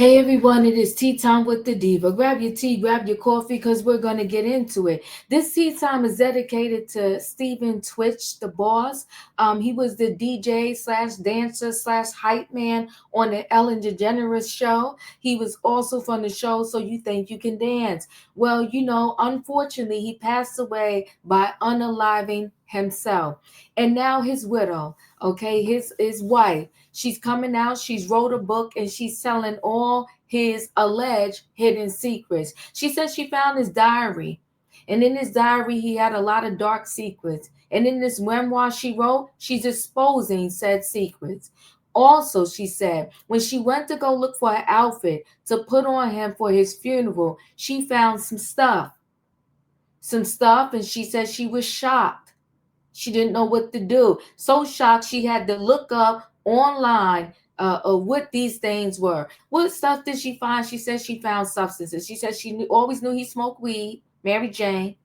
Hey everyone, it is tea time with the diva. Grab your tea, grab your coffee, because we're going to get into it. This tea time is dedicated to Stephen Twitch, the boss. He was the DJ slash dancer slash hype man on the Ellen DeGeneres show. He was also from the show So You Think You Can Dance. Well, unfortunately, he passed away by unaliving himself. And now his widow, okay, his wife, she's coming out. She's wrote a book and she's telling all his alleged hidden secrets. She says she found his diary. And in his diary, he had a lot of dark secrets. And in this memoir she wrote, she's exposing said secrets. Also, she said when she went to go look for an outfit to put on him for his funeral, she found some stuff, and she said she was shocked. She didn't know what to do. So shocked she had to look up online of what these things were. What stuff did she find? She said she found substances. She said she always knew he smoked weed, Mary Jane.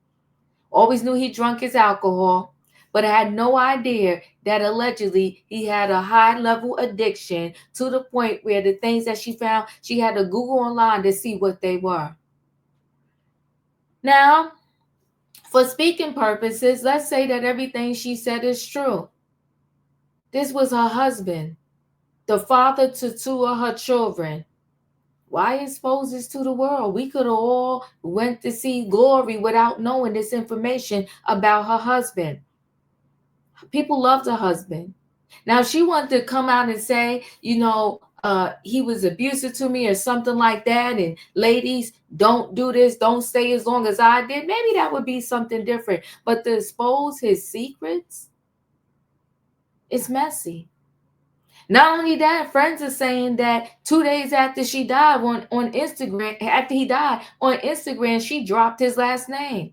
Always knew he drank his alcohol, but I had no idea that allegedly he had a high level addiction to the point where the things that she found, she had to Google online to see what they were. Now, for speaking purposes, let's say that everything she said is true. This was her husband, the father to two of her children. Why expose this to the world? We could have all went to see Glory without knowing this information about her husband. People loved her husband. Now, she wanted to come out and say, he was abusive to me or something like that. And ladies, don't do this. Don't stay as long as I did. Maybe that would be something different. But to expose his secrets, it's messy. Not only that, friends are saying that 2 days after she died on Instagram, after he died on Instagram, she dropped his last name.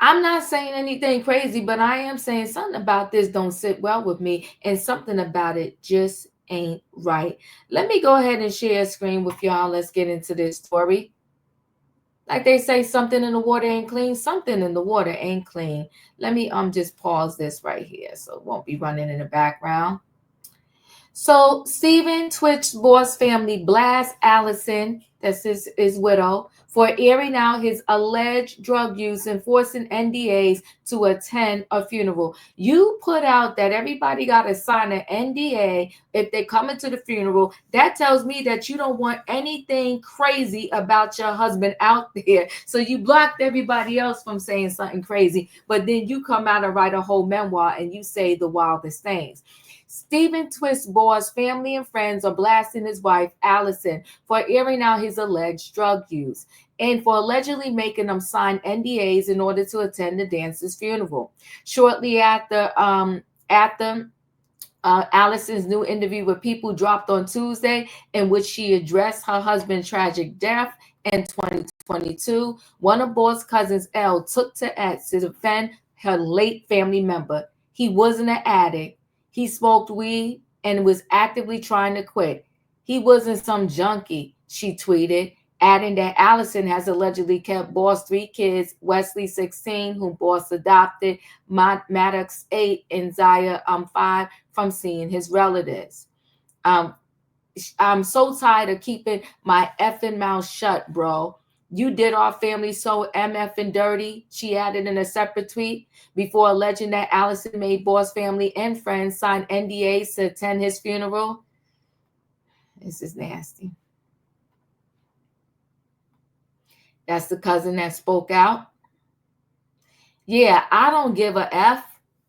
I'm not saying anything crazy, but I am saying something about this don't sit well with me, and something about it just ain't right. Let me go ahead and share a screen with y'all. Let's get into this story. Like they say, something in the water ain't clean. Something in the water ain't clean. Let me just pause this right here so it won't be running in the background. So Stephen Twitch boss family blasts Allison, that's his widow, for airing out his alleged drug use and forcing NDAs to attend a funeral. You put out that everybody got to sign an NDA if they come into the funeral. That tells me that you don't want anything crazy about your husband out there. So you blocked everybody else from saying something crazy, but then you come out and write a whole memoir and you say the wildest things. Stephen Twistboy's family and friends are blasting his wife, Allison, for airing out his alleged drug use and for allegedly making them sign NDAs in order to attend the dancer's funeral. Shortly after Allison's new interview with People dropped on Tuesday, in which she addressed her husband's tragic death in 2022, one of Boss' cousins, Elle, took to X to defend her late family member. He wasn't an addict. He smoked weed and was actively trying to quit. He wasn't some junkie, she tweeted, adding that Allison has allegedly kept Boss 3 kids, Wesley 16, whom Boss adopted, Maddox 8, and Zaya 5, from seeing his relatives. I'm so tired of keeping my effing mouth shut, bro. You did our family so MF and dirty, she added in a separate tweet, before alleging that Allison made Boss family and friends sign NDAs to attend his funeral. This is nasty. That's the cousin that spoke out. Yeah, I don't give a F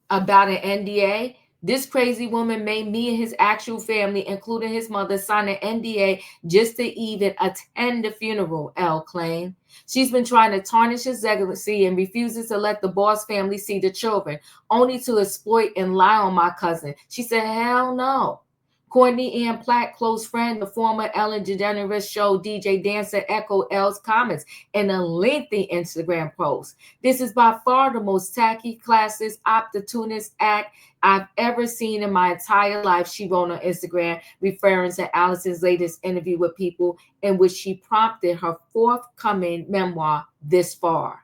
about an NDA. This crazy woman made me and his actual family, including his mother, sign an NDA just to even attend the funeral, Elle claimed. She's been trying to tarnish his legacy and refuses to let the Boss family see the children, only to exploit and lie on my cousin. She said, hell no. Courtney Ann Platt, close friend, the former Ellen DeGeneres show DJ dancer, echoed Elle's comments in a lengthy Instagram post. This is by far the most tacky, classist, opportunist act I've ever seen in my entire life, she wrote on Instagram, referring to Allison's latest interview with People, in which she prompted her forthcoming memoir, This Far.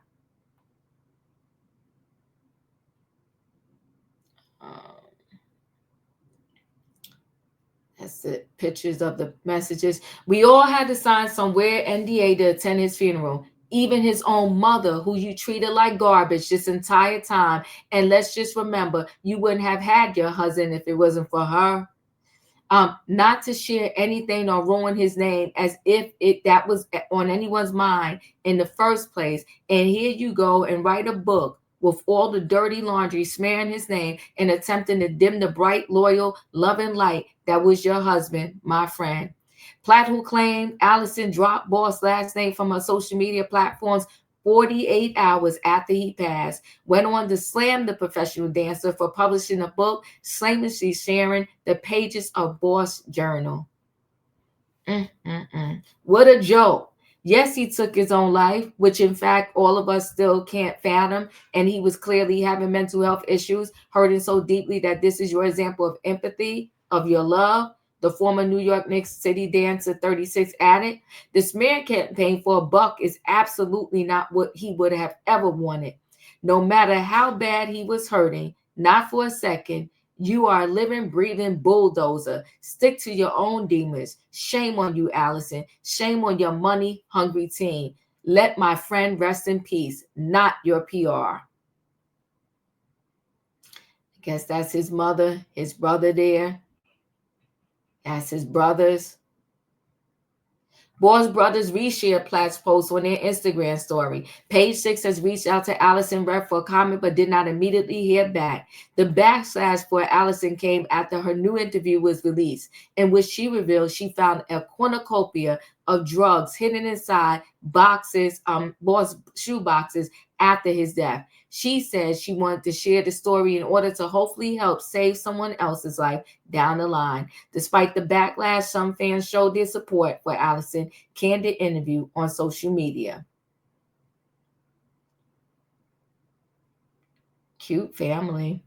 That's the pictures of the messages. We all had to sign somewhere NDA to attend his funeral. Even his own mother, who you treated like garbage this entire time. And let's just remember, you wouldn't have had your husband if it wasn't for her. Not to share anything or ruin his name as if that was on anyone's mind in the first place. And here you go and write a book with all the dirty laundry smearing his name and attempting to dim the bright, loyal, loving light that was your husband, my friend. Platt, who claimed Allison dropped Boss' last name from her social media platforms 48 hours after he passed, went on to slam the professional dancer for publishing a book shamelessly sharing the pages of Boss' journal. What a joke. Yes, he took his own life, which in fact all of us still can't fathom. And he was clearly having mental health issues, hurting so deeply that this is your example of empathy, of your love. The former New York Knicks City dancer 36 added, the smear campaign for a buck is absolutely not what he would have ever wanted. No matter how bad he was hurting, not for a second, you are a living, breathing bulldozer. Stick to your own demons. Shame on you, Allison. Shame on your money-hungry team. Let my friend rest in peace, not your PR. I guess that's his mother, his brother there. That's his brothers. Boss brothers reshared Platt's post on their Instagram story. Page 6 has reached out to Allison Rep for a comment but did not immediately hear back. The backlash for Allison came after her new interview was released, in which she revealed she found a cornucopia of drugs hidden inside boxes, Boss shoe boxes after his death. She said she wanted to share the story in order to hopefully help save someone else's life down the line. Despite the backlash, some fans showed their support for Allison. Candid interview on social media. Cute family.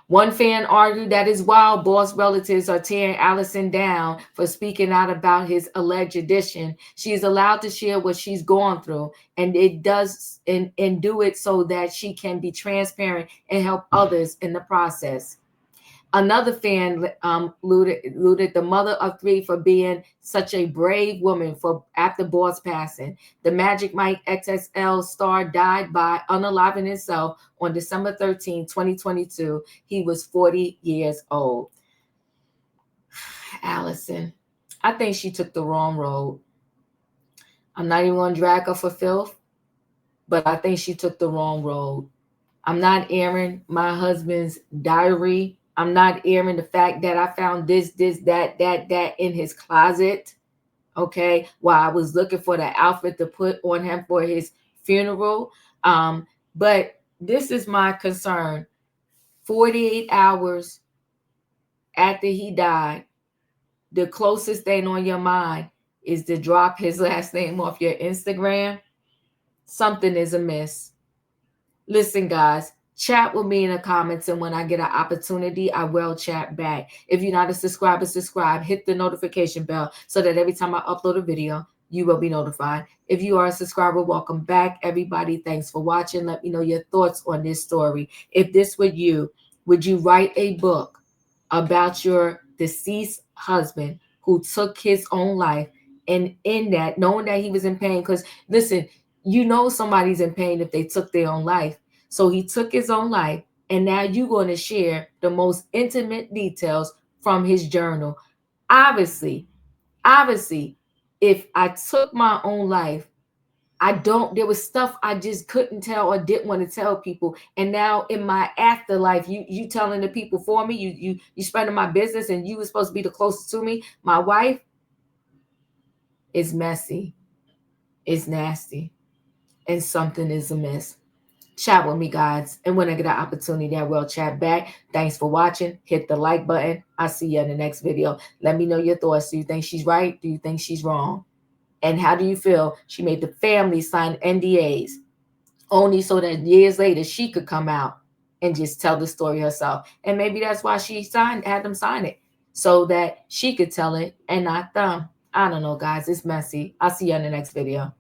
One fan argued that is while Boss relatives are tearing Allison down for speaking out about his alleged addiction, she is allowed to share what she's gone through, and it does and do it so that she can be transparent and help others in the process. Another fan looted the mother of three for being such a brave woman for after Boss passing. The Magic Mike XXL star died by unaliving himself on December 13, 2022. He was 40 years old. Allison, I think she took the wrong road. I'm not even going to drag her for filth, but I think she took the wrong road. I'm not airing my husband's diary. I'm not airing the fact that I found this, that in his closet. Okay. While I was looking for the outfit to put on him for his funeral. But this is my concern. 48 hours after he died, the closest thing on your mind is to drop his last name off your Instagram. Something is amiss. Listen, guys, chat with me in the comments, and when I get an opportunity, I will chat back. If you're not a subscriber, subscribe. Hit the notification bell so that every time I upload a video, you will be notified. If you are a subscriber, welcome back, everybody. Thanks for watching. Let me know your thoughts on this story. If this were you, would you write a book about your deceased husband who took his own life, and in that, knowing that he was in pain? Because listen, you know somebody's in pain if they took their own life. So he took his own life, and now you're going to share the most intimate details from his journal. Obviously, if I took my own life, there was stuff I just couldn't tell or didn't want to tell people. And now in my afterlife, you telling the people for me, you spreading my business, and you were supposed to be the closest to me. My wife is messy, is nasty, and something is amiss. Chat with me, guys. And when I get an opportunity, I will chat back. Thanks for watching. Hit the like button. I'll see you in the next video. Let me know your thoughts. Do you think she's right? Do you think she's wrong? And how do you feel she made the family sign NDAs only so that years later she could come out and just tell the story herself? And maybe that's why she had them sign it, so that she could tell it and not them. I don't know, guys. It's messy. I'll see you in the next video.